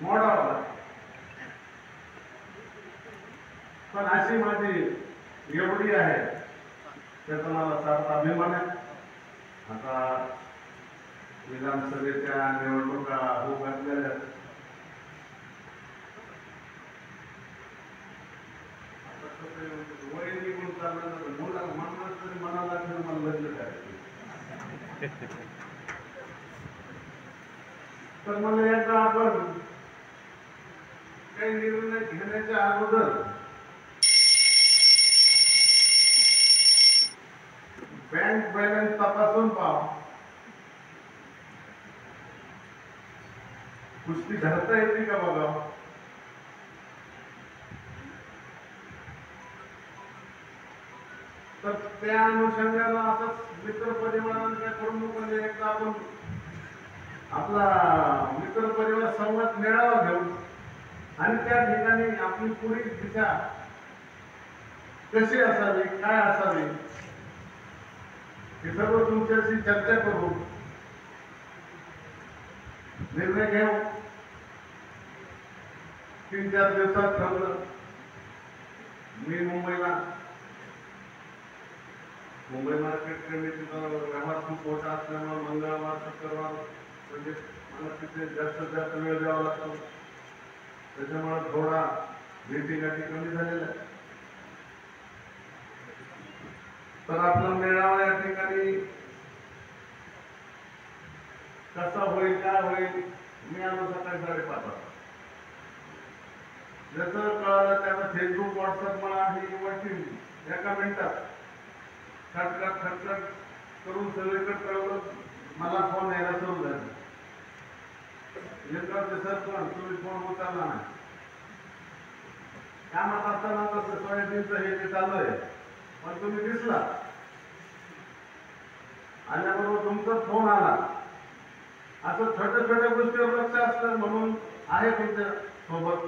मोडावा, पण अशी माझी एवढी आहे त्याचा मला सार्थ अभिमान आहे. आता विधानसभेच्या निवडणुका होऊ घातलेल्या, वय निघून चाललं मुला म्हणलं तरी मनाला मला लग्न करायचं. तर मला एकदा आपण काही निर्णय घेण्याच्या अगोदर बँक बॅलन्स तपासून पाहा. कुस्ती धरता येते का बघा. तर त्या अनुषंगानं आता मित्र परिवारांकडून म्हणजे एकदा आपण आपला मित्र परिवार संवाद मेळावा घेऊन आणि त्या ठिकाणी आपली पुढील दिशा कशी असावी, काय असावी हे सर्व तुमच्याशी चर्चा करू, निर्णय घेऊ. 3-4 दिवसात ठरलं. मी मुंबई मार्केट कमिटीचा व्यवहार खूप मोठा असल्यामुळे मंगळवार शुक्रवार म्हणजे मला तिथे जास्तीत जास्त वेळ द्यावा लागतो. त्याच्यामुळे थोडा भेटी गाठी कमी झालेला आहे. तर आपला मेळावा या ठिकाणी कसा होईल, काय होईल, मी आलो सकाळी 5:30 वाजता. जसं कळालं त्याला फेसबुक व्हॉट्सअप मला आणि इन्व्हाइट एका मिनिटात खटखट करून सगळीकडे कळवलं. मला फोन यायला सुरू झाला. तुम्ही फोन उचलला नाही. कामात असताना तसं सोयाबीनचं हे जे चालू आहे, पण तुम्ही दिसला आल्याबरोबर तुमचा फोन आला. असं छोट्या छोट्या गोष्टीवर लक्ष असतं म्हणून आहे तुमच्या सोबत.